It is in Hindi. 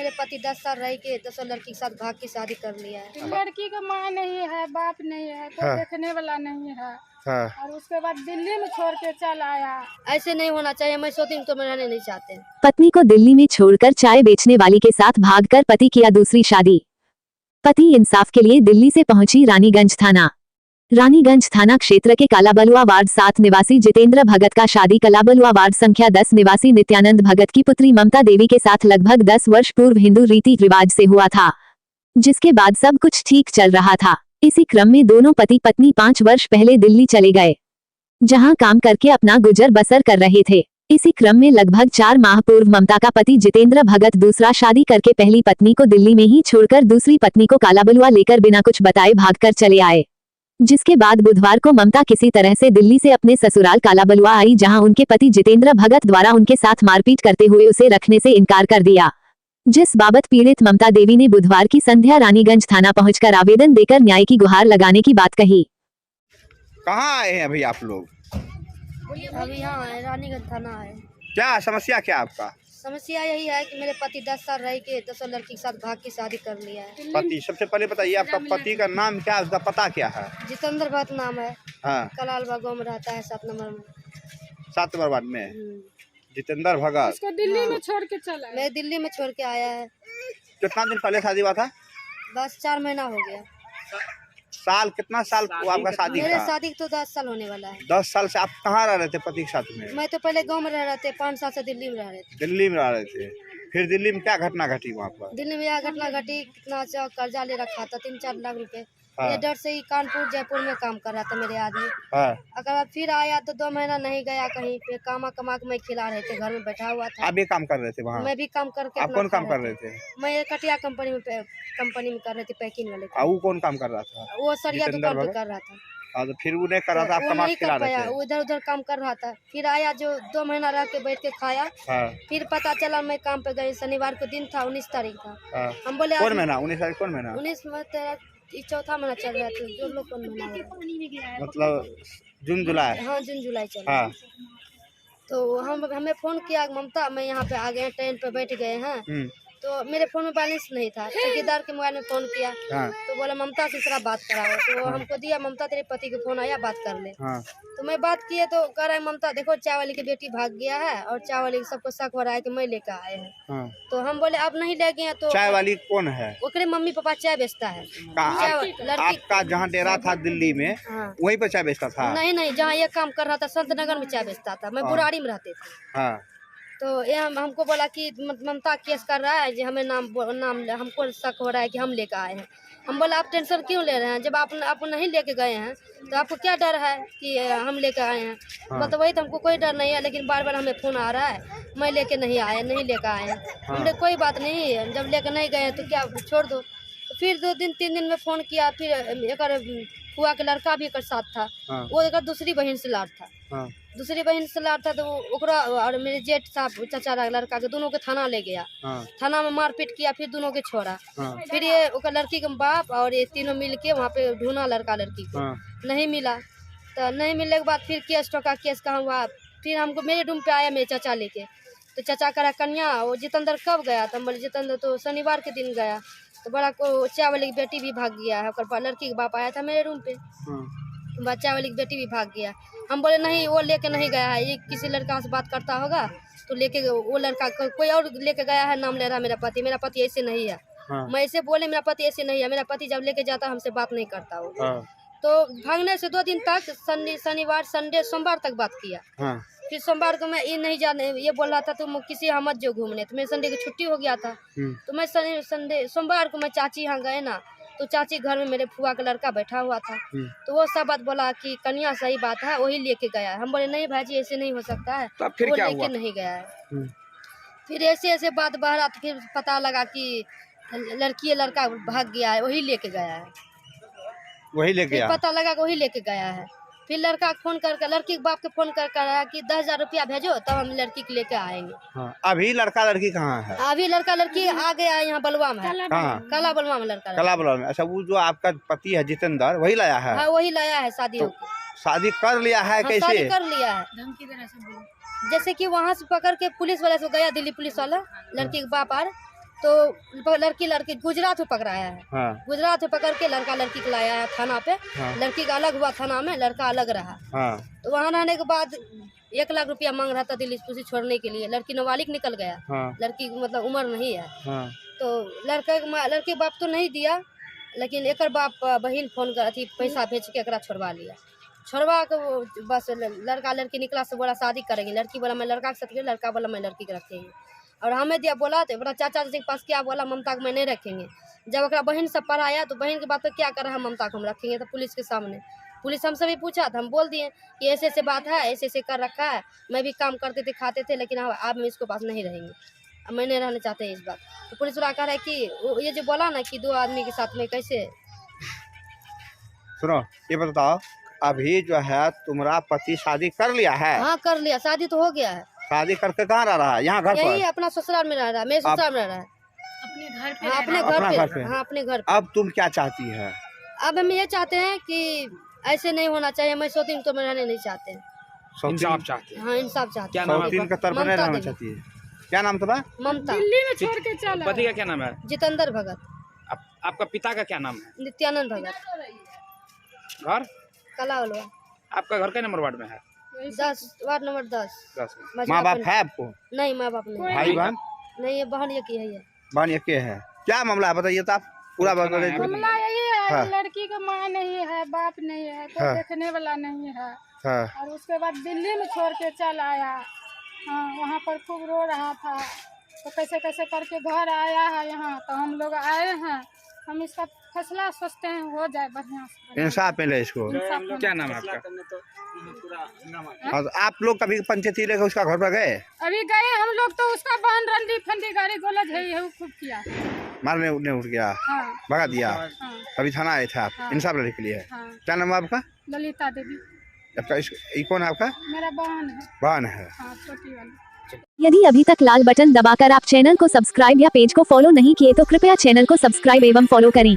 मेरे पति 10 साल रह के दूसरा लड़की के साथ भाग के शादी कर लिया है। लड़की का माँ नहीं है, बाप नहीं है, कोई देखने वाला नहीं है। और उसके बाद दिल्ली में छोड़ के चल आया। ऐसे नहीं होना चाहिए, मैं सोती तो रहने नहीं चाहते। पत्नी को दिल्ली में छोड़कर चाय बेचने वाली के साथ भागकर पति किया दूसरी शादी। पति इंसाफ के लिए दिल्ली से पहुंची रानीगंज थाना। रानीगंज थाना क्षेत्र के कालाबलुआ वार्ड 7 निवासी जितेंद्र भगत का शादी कालाबलुआ वार्ड संख्या 10 निवासी नित्यानंद भगत की पुत्री ममता देवी के साथ लगभग 10 वर्ष पूर्व हिंदू रीति रिवाज से हुआ था, जिसके बाद सब कुछ ठीक चल रहा था। इसी क्रम में दोनों पति पत्नी 5 वर्ष पहले दिल्ली चले गए, जहां काम करके अपना गुजर बसर कर रहे थे। इसी क्रम में लगभग 4 माह पूर्व ममता का पति जितेंद्र भगत दूसरा शादी करके पहली पत्नी को दिल्ली में ही छोड़कर दूसरी पत्नी को कालाबलुआ लेकर बिना कुछ बताए भागकर चले आए, जिसके बाद बुधवार को ममता किसी तरह से दिल्ली से अपने ससुराल कालाबलुआ आई, जहां उनके पति जितेंद्र भगत द्वारा उनके साथ मारपीट करते हुए उसे रखने से इनकार कर दिया, जिस बाबत पीड़ित ममता देवी ने बुधवार की संध्या रानीगंज थाना पहुंचकर आवेदन देकर न्याय की गुहार लगाने की बात कही। कहाँ आए हैं अभी आप लोग? अभी यहाँ है, रानीगंज थाना है। क्या समस्या क्या आपका? समस्या यही है कि मेरे पति 10 साल रह के दूसरा लड़की के साथ भाग के शादी कर लिया है। पति, सबसे पहले बताइए आपका पति का नाम क्या है, उसका पता क्या है? जितेंद्र भगत नाम है। हाँ, कलालबा गाँव में रहता है, 7 नंबर में। 7 नंबर वार्ड में जितेंद्र भगत। उसको दिल्ली में छोड़ के चला। मैं दिल्ली में छोड़ के आया है। कितना दिन पहले शादी हुआ था? बस 4 महीना हो गया। साल कितना साल हुआ आपका शादी मेरे का? शादी तो 10 साल होने वाला है। 10 साल से आप कहाँ रह रहे थे पति के साथ में? मैं तो पहले गांव में रह रहे थे, 5 साल से दिल्ली में रह रहे थे। दिल्ली में रह रहे थे, फिर दिल्ली में क्या घटना घटी वहाँ पर? दिल्ली में यह घटना घटी, कितना अच्छा कर्जा ले रखा था 3-4 लाख रुपए। हाँ। ये डर से ही कानपुर जयपुर में काम कर रहा था मेरे आदमी। हाँ। अगर फिर आया तो 2 महीना नहीं गया कहीं पे, कामा कमा के मैं खिला रहे थे, घर में बैठा हुआ था। आप भी काम कर रहे थे वहाँ? मैं भी काम करके। आप कौन काम कर रहे थे? मैं कटिया कंपनी में कर रहे थे, पैकिंग वाले। वो कौन काम कर रहा था? वो सरिया दुकान पे कर रहा था। तो फिर वो नहीं कर रहा था, आप कमा के खिला रहे थे? उधर उधर काम कर रहा था। फिर आया जो 2 महीना रह के बैठ के खाया। हाँ। फिर पता चला मैं काम पे गई, शनिवार को दिन था, 19 तारीख था। हाँ। हम बोले कौन महीना? 19 तारीख कौन महीना? 19 में तेरा चौथा महीना चल रहा था, जो लोग कौन महीना है? मतलब जून जुलाई? हाँ, जून जुलाई चल रहा है। तो हमें फोन किया, ममता मैं यहाँ पे आ गए, ट्रेन पे बैठ गए हैं। तो मेरे फोन में बैलेंस नहीं था, ठेकेदार के मोबाइल में फोन किया। हाँ। तो बोला ममता से जरा बात कराओ, तो हमको दिया, ममता तेरे पति का फोन आया, बात कर ले। हाँ। तो मैं बात किए तो कह रहा है ममता देखो चाय वाली की बेटी भाग गया है और चाय वाली सबको शक हो रहा है कि मैं लेकर आए हैं। हाँ। तो हम बोले अब नहीं ले गए तो। चाय वाली कौन है? ओकरे मम्मी पापा चाय बेचता है। आपका जहाँ डेरा था दिल्ली में? हाँ। वहीं पर चाय बेचता था? नहीं, जहाँ ये काम कर रहा था संत नगर में चाय बेचता था, मैं बुराड़ी में रहते थे। हाँ। तो ये हमको बोला कि ममता केस कर रहा है, जो हमें नाम हमको शक हो रहा है कि हम लेकर आए हैं। हम बोला आप टेंशन क्यों ले रहे हैं, जब आप नहीं लेके गए हैं तो आपको क्या डर है कि हम लेकर आए हैं? हाँ। तो वही तो हमको कोई डर नहीं है, लेकिन बार बार हमें फोन आ रहा है मैं लेके नहीं लेकर आए हैं। हाँ। हमने कोई बात नहीं, जब लेकर नहीं गए तो क्या छोड़ दो। फिर 2 दिन 3 दिन में फोन किया, फिर एक हुआ के लड़का भी एक साथ था। हाँ। वो एक दूसरी बहन से लाड़ था। हाँ। दूसरी बहन से लाड़ था तो ओकरा और मेरे जेठ साहब चाचा लड़का के दोनों के थाना ले गया। हाँ। थाना में मारपीट किया, फिर दोनों के छोड़ा। हाँ। फिर ये ओकर लड़की के बाप और ये तीनों मिल के वहाँ पे ढूंढा लड़का लड़की को। हाँ। नहीं मिला, तो नहीं मिलने के बाद फिर केस ठोका, केस कहाँ हुआ, फिर हमको मेरे रूम पे आया मेरे चाचा लेके। तो चाचा करा कन्या वो जितेंद्र कब गया, तो बोले जितेंद्र तो शनिवार के दिन गया। तो बड़ा को चाय वाली की बेटी भी भाग गया है, लड़की के बाप आया था मेरे रूम पे। बच्चा वाली की बेटी भी भाग गया। हम बोले नहीं वो लेके नहीं गया है, ये किसी लड़का से बात करता होगा तो लेके, वो लड़का कोई और लेके गया है, नाम ले रहा मेरा पति ऐसे नहीं है। हाँ। मैं ऐसे बोले मेरा पति ऐसे नहीं है, मेरा पति जब लेके जाता हमसे बात नहीं करता वो। हाँ। तो भागने से 2 दिन तक शनिवार संडे सोमवार तक बात किया। हाँ। फिर सोमवार को मैं ये नहीं जाने, ये बोल रहा था तुम किसी यहाँ मत जो घूमने, तो मेरे संडे की छुट्टी हो गया था। तो मैं सोमवार को मैं चाची यहाँ गए ना, तो चाची घर में मेरे फुआ का लड़का बैठा हुआ था। तो वो सब बात बोला कि कन्या सही बात है, वही लेके गया है। हम बोले नहीं भाजी ऐसे नहीं हो सकता है, वो लेके नहीं गया है। फिर ऐसे बात बहरा, फिर पता लगा कि लड़का भाग गया है, वही लेके गया है। वही लेके गया, पता लगा कि वही लेके गया है। फिर लड़का फोन करके, लड़की के बाप के फोन कर रहा कि 10,000 रुपया भेजो तब हम लड़की को लेके आएंगे। हाँ। अभी लड़का लड़की कहाँ है? अभी लड़का लड़की आ गया है, यहाँ बलुआ में है। कला बलुआ में लड़का। कला बलुआ में? अच्छा, वो जो आपका पति है जितेंद्र वही लाया है? हाँ, वही लाया है। शादी शादी कर लिया है? कैसे शादी कर लिया है? जैसे कि वहाँ से पकड़ के पुलिस वाला से गया, दिल्ली पुलिस वाला, लड़की के बाप आर तो लड़की गुजरात में पकड़ाया है। हाँ। गुजरात में पकड़ के लड़का लड़की को लाया है थाना पे। हाँ। लड़की का अलग हुआ थाना में, लड़का अलग रहा। हाँ। तो वहाँ रहने के बाद 1 लाख रुपया मांग रहा था दिल्ली पुलिस छोड़ने के लिए। लड़की नाबालिग निकल गया। हाँ। लड़की मतलब उम्र नहीं है। हाँ। तो लड़के बाप तो नहीं दिया, लेकिन एक बाप बहन फोन कर अथी पैसा भेज के एकरा छोड़वा लिया। छोड़वा के वो बस लड़का लड़की निकला से बोला शादी करेंगे। लड़की बोला मैं लड़का के साथ रखेंगे, लड़का बोला मैं लड़की के रखेंगे। और हमें दिया बोला तो बड़ा चाचा जी के पास क्या बोला ममता को मैं नहीं रखेंगे। जब ओकरा बहन सब पढ़ाया तो बहन के बात तो क्या कर रहा है ममता को हम रखेंगे। तो पुलिस के सामने पुलिस हमसे भी पूछा था, हम बोल दिए कि ऐसे ऐसे बात है, ऐसे ऐसे कर रखा है। मैं भी काम करते थे खाते थे, लेकिन अब हम इसको पास नहीं रहेंगे, अब मैं नहीं रहना चाहते इस बात। तो पुलिस वाला कह रहा है कि ये जो बोला ना कि 2 आदमी के साथ में कैसे। सुनो ये बताओ, अभी जो है तुम्हारा पति शादी कर लिया है? हाँ कर लिया, शादी तो हो गया है। शादी करके कहाँ रह रहा है? यहाँ घर यही पर? अपना ससुराल में रह रहा है, मेरे ससुराल में रह रहा है। अपने घर पे हाँ अपने अपना घर घर पे। पे। हाँ अपने घर पे। अब तुम क्या चाहती है? अब हम ये चाहते हैं कि ऐसे नहीं होना चाहिए। मैं सौतीन तो में रहने नहीं चाहते हैं। इंसाफ चाहते हैं। हाँ इंसाफ चाहते क्या हैं। नाम है सौतीन का तरफ नहीं ममता रहना देवी। चाहती है? क्या नाम था? ममता। दिल्ली में छोड़ के चला। पति का क्या नाम है? जितेंद्र भगत। आपका पिता का क्या नाम है? नित्यानंद भगत। घर? कला बलवा। आपका घर के नंबर वार्ड में है? 10 वार्ड नंबर 10। 10 में। माँ बाप है आपको? नहीं माँ बाप नहीं। भाई बहन? नहीं ये बहन ये की है ये। बहन एक है। क्या मामला है बताइए तो आप पूरा बता। मामला यही है हाँ। लड़की का माँ नहीं है, बाप नहीं है, कोई हाँ। देखने वाला नहीं है। हाँ। और उसके बाद दिल्ली में छोड़ के चल आया। हाँ वहाँ पर खूब रो रहा था, तो कैसे कैसे करके घर आया है यहाँ। तो हम लोग आए हैं, हम इसका फैसला सोचते हैं हो जाए बढ़िया से। इंसाफ मिले इसको। क्या नाम है आपका? और आप लोग कभी पंचायती लेकर उसका घर पर गए? अभी गए हम लोग, तो उसका बहन रंडी फंडी गाड़ी गोलज है वो खूब किया। मारने उठने उठ गया, हाँ भगा दिया। हाँ अभी थाना आए थे आप हाँ। इंसाफ लेने के लिए? हाँ। क्या नाम है आपका? ललिता देवी। आपका ये कौन है आपका? मेरा बहन है। बहन है। हाँ छोटी वाली। यदि अभी तक लाल बटन दबाकर आप चैनल को सब्सक्राइब या पेज को फॉलो नहीं किए तो कृपया चैनल को सब्सक्राइब एवं फॉलो करें।